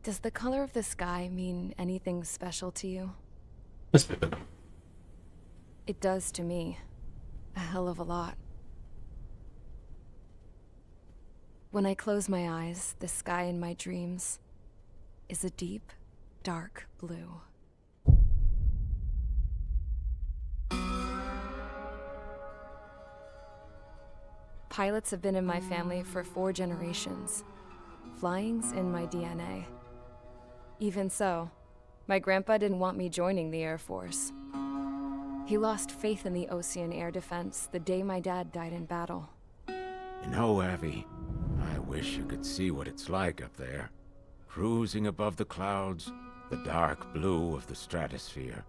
Does the color of the sky mean anything special to you? Let's flip it. It does to me. A hell of a lot. When I close my eyes, the sky in my dreams is a deep, dark blue. Pilots have been in my family for 4 generations. Flying's in my DNA. Even so, my grandpa didn't want me joining the Air Force. He lost faith in the Ocean Air Defense the day my dad died in battle. You know, Abby, I wish you could see what it's like up there. Cruising above the clouds, the dark blue of the stratosphere.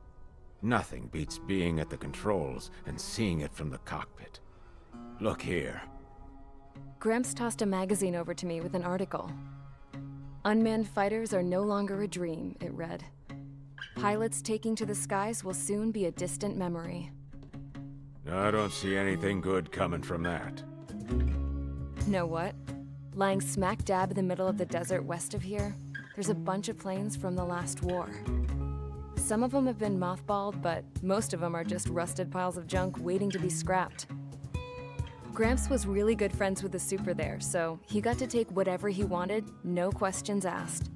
Nothing beats being at the controls and seeing it from the cockpit. Look here. Gramps tossed a magazine over to me with an article. Unmanned fighters are no longer a dream, it read. Pilots taking to the skies will soon be a distant memory. I don't see anything good coming from that. Know what? Lying smack dab in the middle of the desert west of here, there's a bunch of planes from the last war. Some of them have been mothballed, but most of them are just rusted piles of junk waiting to be scrapped. Gramps was really good friends with the super there, so he got to take whatever he wanted, no questions asked.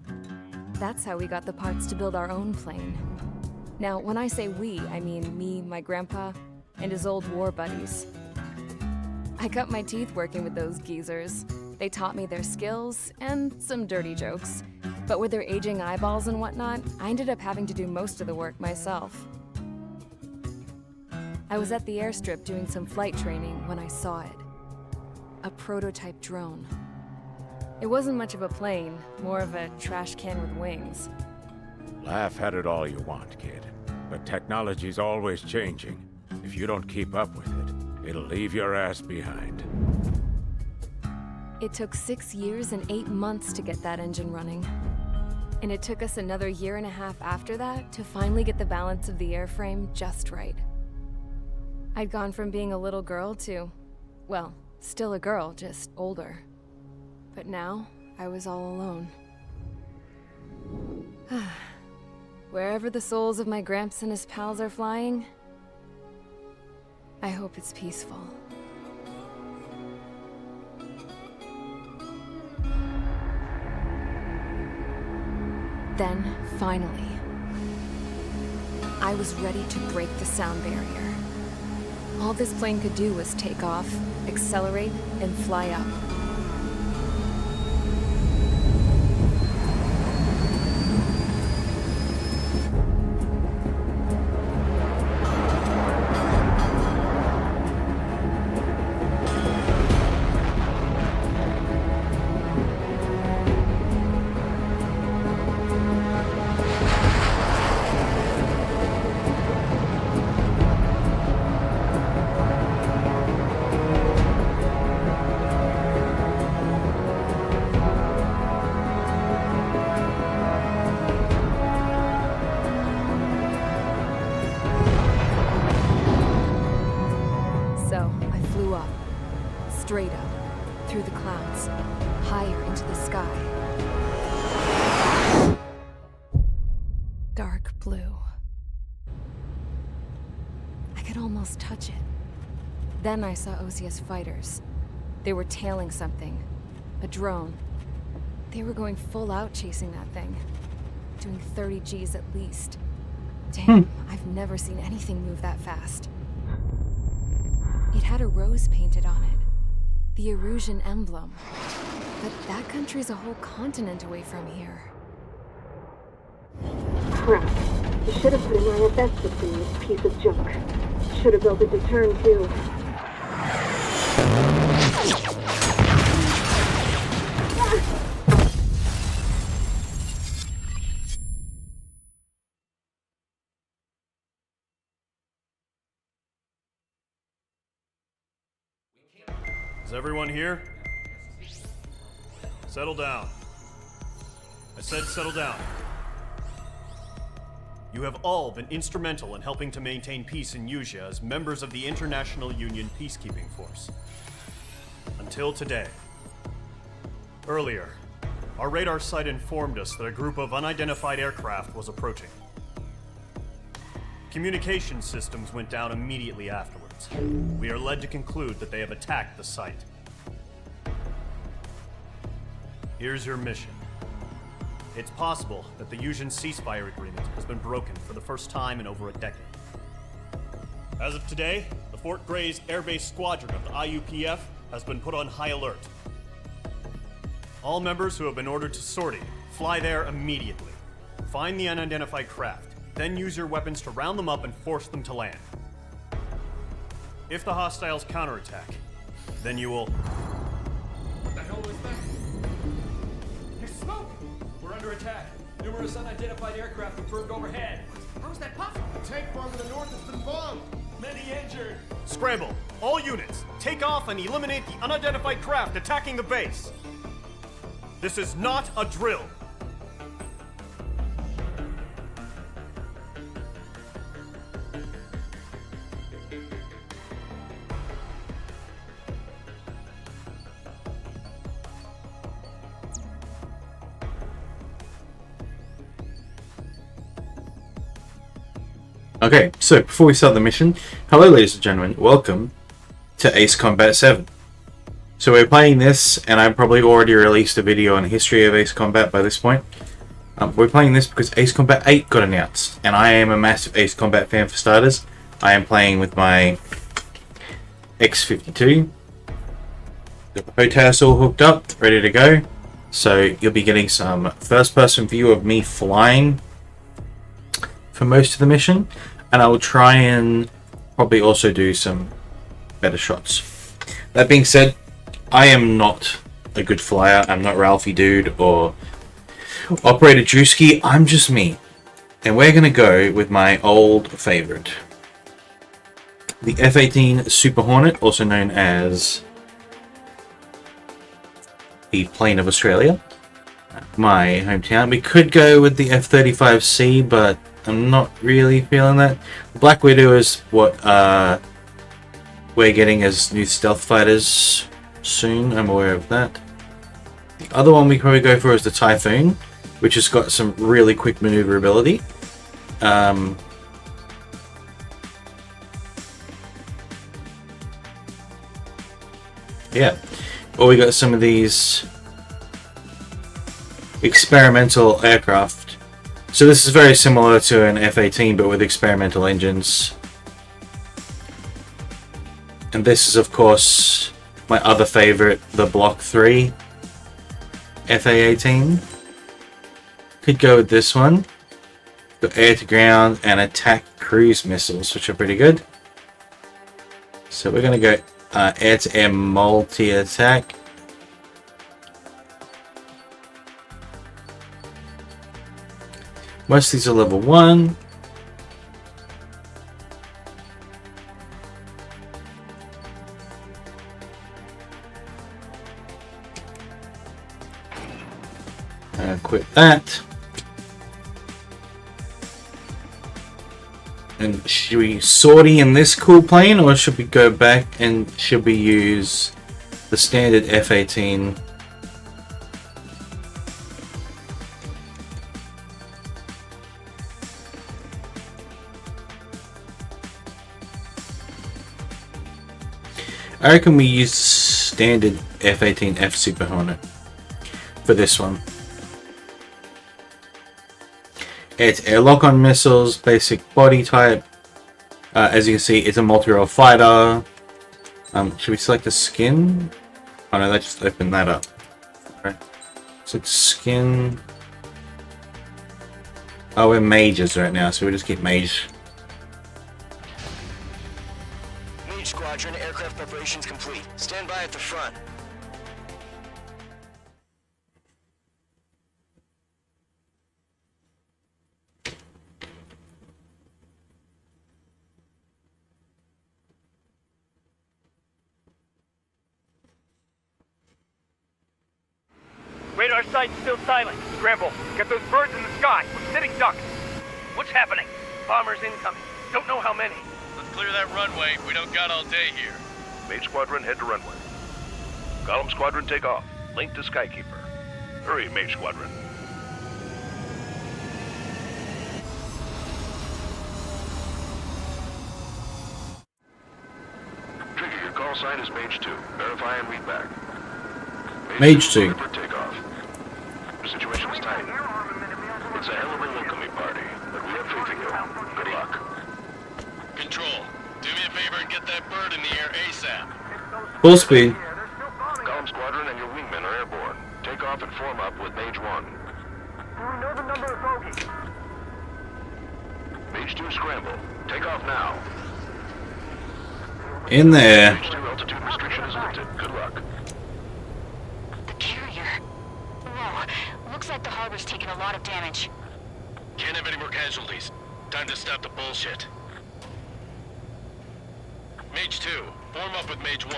That's how we got the parts to build our own plane. Now, when I say we, I mean me, my grandpa, and his old war buddies. I cut my teeth working with those geezers. They taught me their skills, and some dirty jokes. But with their aging eyeballs and whatnot, I ended up having to do most of the work myself. I was at the airstrip doing some flight training when I saw it. A prototype drone. It wasn't much of a plane, more of a trash can with wings. Laugh at it all you want, kid. But technology's always changing. If you don't keep up with it, it'll leave your ass behind. It took 6 years and 8 months to get that engine running. And it took us another 1.5 years after that to finally get the balance of the airframe just right. I'd gone from being a little girl to, well, still a girl, just older. But now, I was all alone. Wherever the souls of my Gramps and his pals are flying, I hope it's peaceful. Then, finally, I was ready to break the sound barrier. All this plane could do was take off, accelerate, and fly up. Straight up, through the clouds, higher into the sky. Dark blue. I could almost touch it. Then I saw Osia's fighters. They were tailing something. A drone. They were going full out chasing that thing. Doing 30 Gs at least. Damn, I've never seen anything move that fast. It had a rose painted on it. The Erusian emblem. But that country's a whole continent away from here. Crap. You should have put an IFS system in this piece of junk. Should have built it to turn, too. Is everyone here? Settle down. I said settle down. You have all been instrumental in helping to maintain peace in Usea as members of the International Union Peacekeeping Force. Until today. Earlier, Our radar site informed us that a group of unidentified aircraft was approaching. Communication systems went down immediately afterwards. We are led to conclude that they have attacked the site. Here's your mission. It's possible that the Yuuzhan ceasefire agreement has been broken for the first time in over a decade. As of today, the Fort Grays Air Base Squadron of the IUPF has been put on high alert. All members who have been ordered to sortie, fly there immediately. Find the unidentified craft, then use your weapons to round them up and force them to land. If the hostiles counterattack, then you will... What the hell was that? There's smoke! We're under attack. Numerous unidentified aircraft confirmed overhead. How is that possible? A tank farm in the north has been bombed. Many injured. Scramble! All units, take off and eliminate the unidentified craft attacking the base! This is not a drill! Okay, so before we start the mission, hello ladies and gentlemen, welcome to Ace Combat 7. So we're playing this, and I've probably already released a video on the history of Ace Combat by this point. We're playing this because Ace Combat 8 got announced, and I am a massive Ace Combat fan for starters. I am playing with my X52. Got the HOTAS all hooked up, ready to go. So you'll be getting some first-person view of me flying for most of the mission, and I will try and probably also do some better shots. That being said, I am not a good flyer. I'm not Ralphie Dude or Operator Drewski. I'm just me, and we're gonna go with my old favorite, the F-18 Super Hornet, also known as the plane of Australia, my hometown. We could go with the F-35C, but I'm not really feeling that. Black Widow is what we're getting as new stealth fighters soon. I'm aware of that. The other one we probably go for is the Typhoon, which has got some really quick maneuverability. Yeah. Or we got some of these experimental aircraft. So this is very similar to an F-18, but with experimental engines. And this is, of course, my other favorite, the Block 3 FA-18. Could go with this one. Got air-to-ground and attack cruise missiles, which are pretty good. So we're going to go air-to-air multi-attack. Most of these are level 1. Quit that. And should we sortie in this cool plane, or should we go back and should we use the standard F-18? I reckon we use standard F-18F Super Hornet for this one. It's air lock-on missiles, basic body type. As you can see, it's a multi-role fighter. Should we select the skin? Oh no, let's just open that up. Right. Select skin. Oh, we're mages right now, so we'll just get mage. Mage Squadron, aircraft preparations complete. Stand by at the front. Radar site's still silent. Scramble. Get those birds in the sky. We're sitting ducks. What's happening? Bombers incoming. Don't know how many. Let's clear that runway. We don't got all day here. Mage Squadron, head to runway. Column Squadron, take off. Link to Skykeeper. Hurry, Mage Squadron. Trigger, your call sign is Mage 2. Verify and read back. Mage 2. For takeoff. The situation's tight. It's a hell of a welcoming party, but we have faith in you. Good luck. Control, do me a favor and get that bird in the air ASAP. Full speed. Column Squadron and your wingmen are airborne. Take off and form up with Mage 1. We know the number of bogeys. Mage 2 scramble. Take off now. In there. Mage 2 altitude restriction is lifted. Good luck. The carrier. Whoa. Looks like the harbor's taken a lot of damage. Can't have any more casualties. Time to stop the bullshit. Mage 2, form up with Mage 1.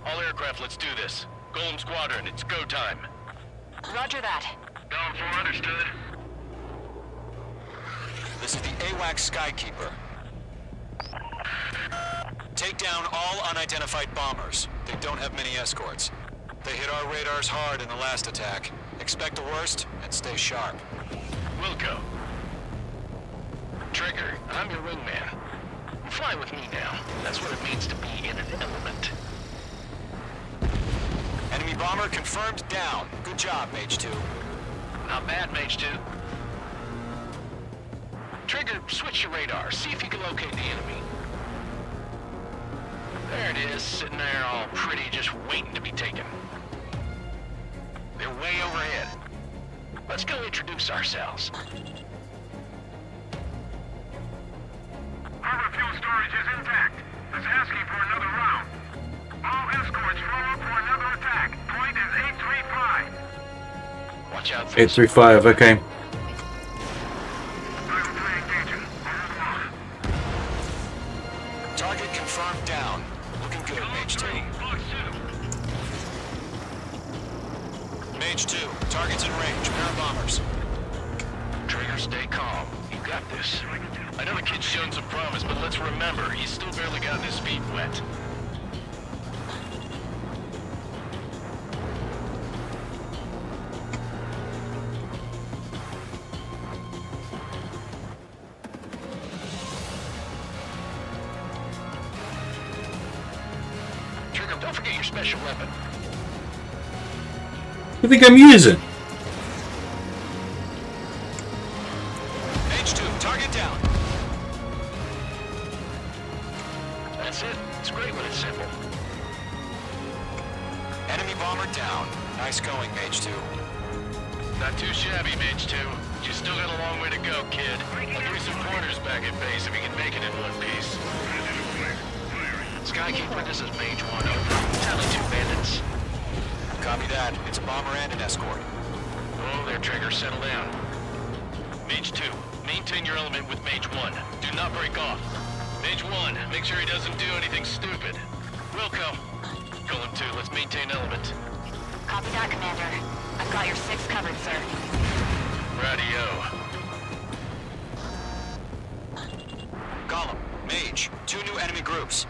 All aircraft, let's do this. Golem Squadron, it's go time. Roger that. Down 4, understood. This is the AWACS Skykeeper. Take down all unidentified bombers. They don't have many escorts. They hit our radars hard in the last attack. Expect the worst and stay sharp. Wilco. Trigger, I'm your wingman. Fly with me now. That's what it means to be in an element. Enemy bomber confirmed down. Good job, Mage 2. Not bad, Mage 2. Trigger, switch your radar. See if you can locate the enemy. There it is, sitting there all pretty, just waiting to be taken. They're way overhead. Let's go introduce ourselves. Harbor fuel storage is intact. It's asking for another round. All escorts follow up for another attack. Point is 835. Watch out for 835, okay. Target confirmed down. Looking good, Mage 2. Mage 2, target's in range. Pair of bombers. Trigger, stay calm. You got this. I know the kid's shown some promise, but let's remember, he's still barely gotten his feet wet. Trigger, don't forget your special weapon. What do you think I'm using? Mage 2, target down. That's it. It's great when it's simple. Enemy bomber down. Nice going, Mage 2. Not too shabby, Mage 2. You still got a long way to go, kid. I'll give you some pointers back at base if you can make it in one piece. Skykeeper, this is Mage 1, over. Tally 2 bandits. Copy that. It's a bomber and an escort. Oh, there, Trigger. Settle down. Mage 2, maintain your element with Mage 1. Do not break off. Mage 1, make sure he doesn't do anything stupid. Wilco. Golem 2, let's maintain element. Copy that, Commander. I've got your 6 covered, sir. Radio. Golem, Mage, 2 new enemy groups.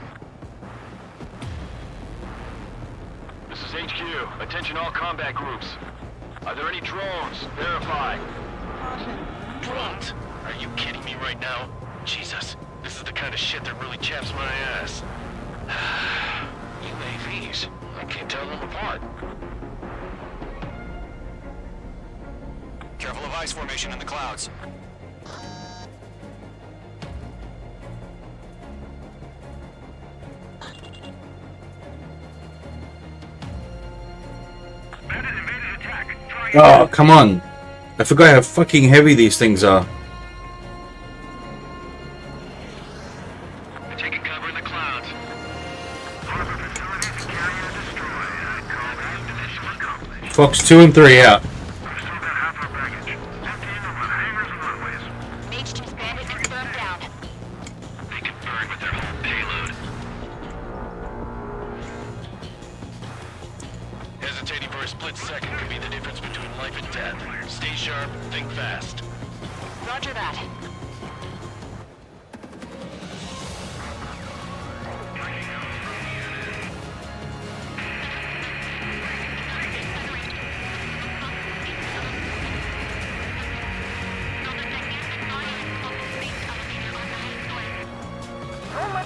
This is HQ. Attention all combat groups. Are there any drones? Verify. Drones? Are you kidding me right now? Jesus, this is the kind of shit that really chaps my ass. UAVs. I can't tell them apart. Careful of ice formation in the clouds. Oh, come on. I forgot how fucking heavy these things are. Taking cover in the clouds. Fox 2 and 3 out. Mage 2's bandit confirmed down. They can burn with their whole payload. Hesitating for a split second could be the difference between life and death. Stay sharp, think fast. Roger that.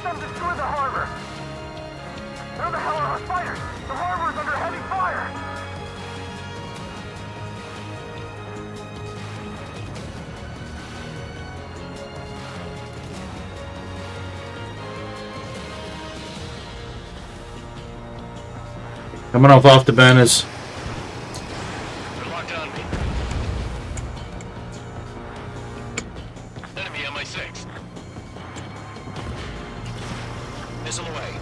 Let them destroy the harbor! Where the hell are our fighters? The harbor is under heavy fire! Coming off afterburners. They're locked on me. Enemy on my 6. Missile away.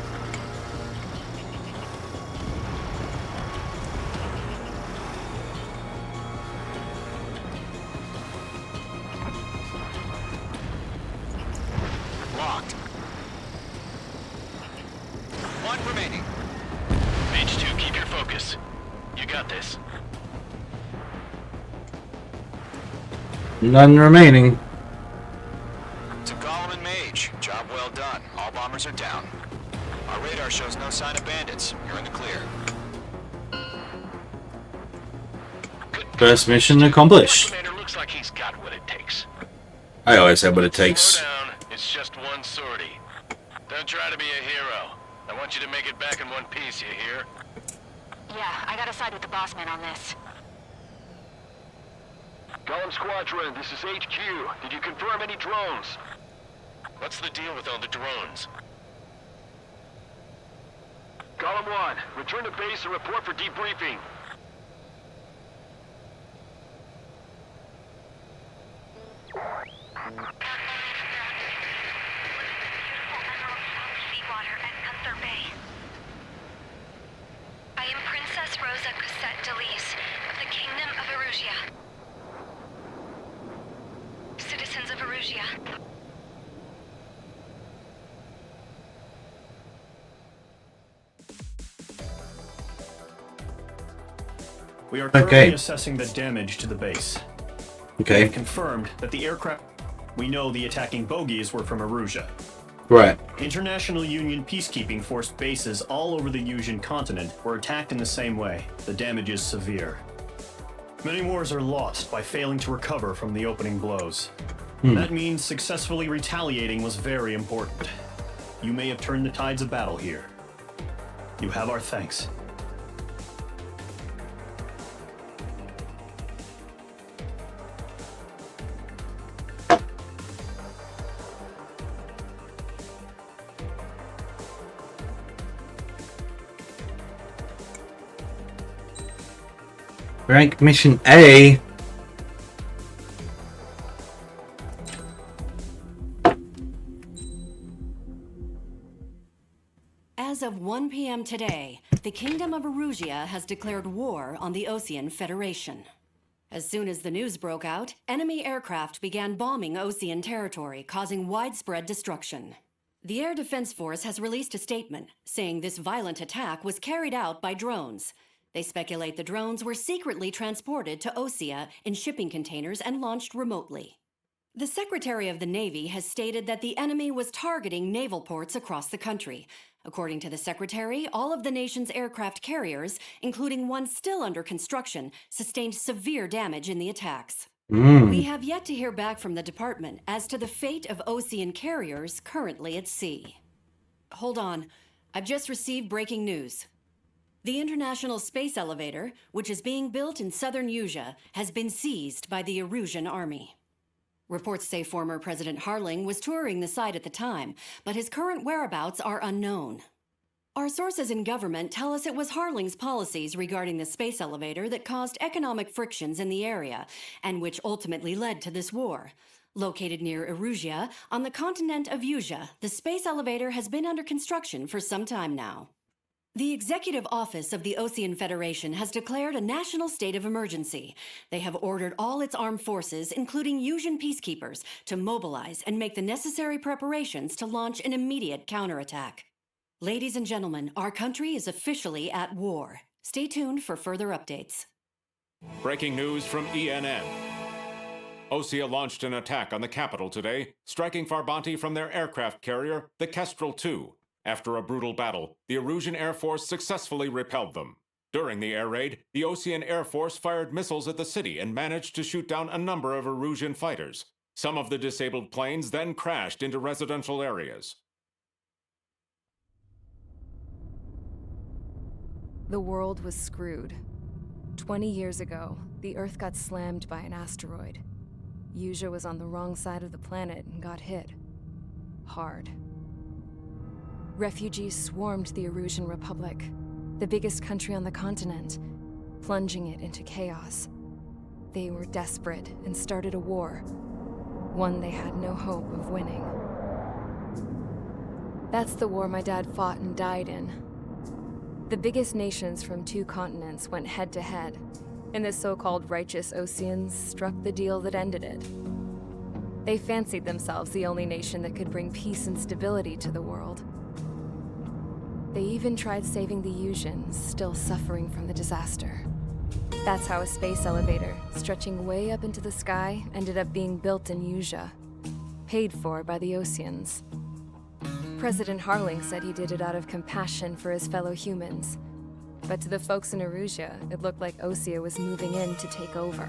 Locked. One remaining. Mage 2, keep your focus. You got this. None remaining. To Golem and Mage, job well done. All bombers are down. Our radar shows no sign of bandits. You're in the clear. First mission accomplished. Commander looks like he's got what it takes. I always have what it takes. Slow down. It's just one sortie. Don't try to be a hero. I want you to make it back in one piece, you hear? Yeah, I gotta side with the boss man on this. Golem Squadron, this is HQ. Did you confirm any drones? What's the deal with all the drones? Golem 1, return to base and report for debriefing. Seawater at Gunther Bay. I am Princess Rosa Cosette Delise of the Kingdom of Erusia. Citizens of Erusia. We are currently assessing the damage to the base. Okay. We confirmed that the aircraft... We know the attacking bogies were from Erusia. Right. International Union peacekeeping force bases all over the Usian continent were attacked in the same way. The damage is severe. Many wars are lost by failing to recover from the opening blows. That means successfully retaliating was very important. You may have turned the tides of battle here. You have our thanks. Rank mission A. As of 1 p.m. today, the Kingdom of Erusia has declared war on the Osean Federation. As soon as the news broke out, enemy aircraft began bombing Osean territory, causing widespread destruction. The Air Defense Force has released a statement saying this violent attack was carried out by drones. They speculate the drones were secretly transported to Osea in shipping containers and launched remotely. The Secretary of the Navy has stated that the enemy was targeting naval ports across the country. According to the Secretary, all of the nation's aircraft carriers, including one still under construction, sustained severe damage in the attacks. We have yet to hear back from the department as to the fate of Osean carriers currently at sea. Hold on. I've just received breaking news. The International Space Elevator, which is being built in southern Usia, has been seized by the Erusian army. Reports say former President Harling was touring the site at the time, but his current whereabouts are unknown. Our sources in government tell us it was Harling's policies regarding the space elevator that caused economic frictions in the area, and which ultimately led to this war. Located near Erusia, on the continent of Usia, the space elevator has been under construction for some time now. The Executive Office of the Osean Federation has declared a national state of emergency. They have ordered all its armed forces, including Usian peacekeepers, to mobilize and make the necessary preparations to launch an immediate counterattack. Ladies and gentlemen, our country is officially at war. Stay tuned for further updates. Breaking news from ENN. Osea launched an attack on the capital today, striking Farbanti from their aircraft carrier, the Kestrel II. After a brutal battle, the Erusian Air Force successfully repelled them. During the air raid, the Osean Air Force fired missiles at the city and managed to shoot down a number of Erusian fighters. Some of the disabled planes then crashed into residential areas. The world was screwed. 20 years ago, the Earth got slammed by an asteroid. Usea was on the wrong side of the planet and got hit. Hard. Refugees swarmed the Erusian Republic, the biggest country on the continent, plunging it into chaos. They were desperate and started a war, one they had no hope of winning. That's the war my dad fought and died in. The biggest nations from 2 continents went head-to-head, and the so-called righteous Oseans struck the deal that ended it. They fancied themselves the only nation that could bring peace and stability to the world. They even tried saving the Usians, still suffering from the disaster. That's how a space elevator, stretching way up into the sky, ended up being built in Usea, paid for by the Oseans. President Harling said he did it out of compassion for his fellow humans. But to the folks in Erusia, it looked like Osea was moving in to take over.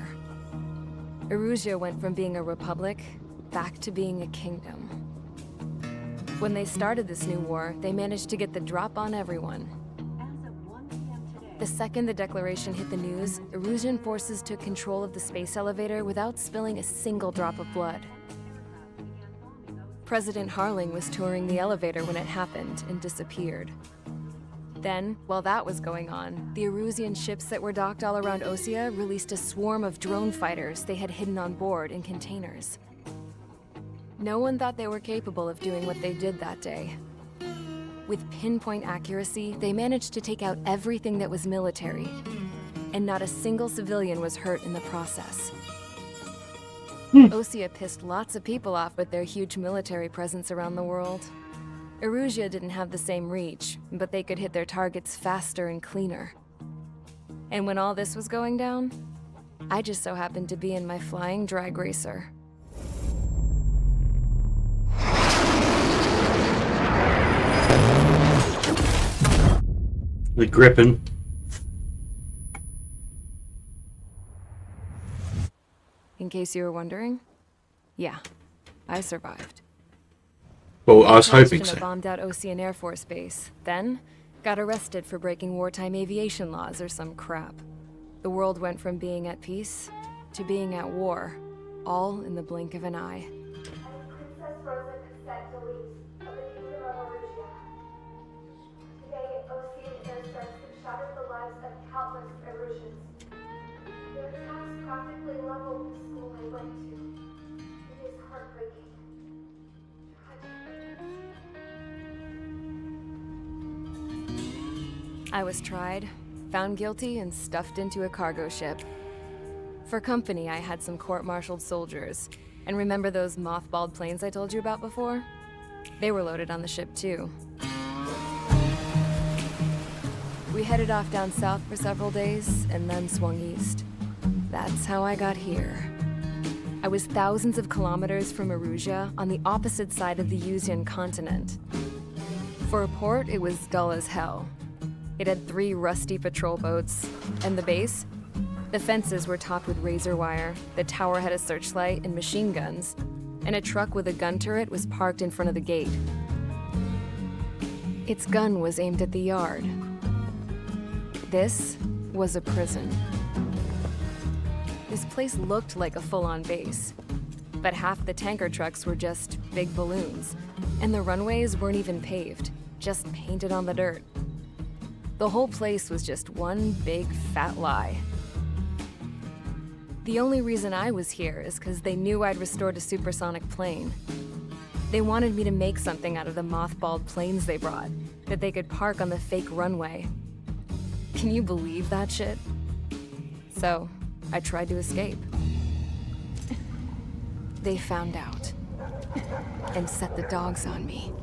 Erusia went from being a republic back to being a kingdom. When they started this new war, they managed to get the drop on everyone. The second the declaration hit the news, Erusian forces took control of the space elevator without spilling a single drop of blood. President Harling was touring the elevator when it happened and disappeared. Then, while that was going on, the Erusian ships that were docked all around Osea released a swarm of drone fighters they had hidden on board in containers. No one thought they were capable of doing what they did that day. With pinpoint accuracy, they managed to take out everything that was military, and not a single civilian was hurt in the process. Osea pissed lots of people off with their huge military presence around the world. Erusia didn't have the same reach, but they could hit their targets faster and cleaner. And when all this was going down, I just so happened to be in my flying drag racer. The Griffin. In case you were wondering, yeah, I survived. Well, I was hoping Launched in so. a bombed-out Osean Air Force base, then got arrested for breaking wartime aviation laws or some crap. The world went from being at peace to being at war, all in the blink of an eye. Princess Rosa Cassette Delise of the Kingdom of Erusia. Today, Osean airstrikes have shattered the lives of countless Erusians. Their attacks practically leveled the school I went to. It is heartbreaking. I was tried, found guilty, and stuffed into a cargo ship. For company, I had some court-martialed soldiers. And remember those mothballed planes I told you about before? They were loaded on the ship too. We headed off down south for several days, and then swung east. That's how I got here. I was thousands of kilometers from Erusia, on the opposite side of the Usian continent. For a port, it was dull as hell. It had 3 rusty patrol boats, and the base? The fences were topped with razor wire, the tower had a searchlight and machine guns, and a truck with a gun turret was parked in front of the gate. Its gun was aimed at the yard. This was a prison. This place looked like a full-on base, but half the tanker trucks were just big balloons, and the runways weren't even paved, just painted on the dirt. The whole place was just one big fat lie. The only reason I was here is because they knew I'd restored a supersonic plane. They wanted me to make something out of the mothballed planes they brought, that they could park on the fake runway. Can you believe that shit? So, I tried to escape. They found out, and set the dogs on me.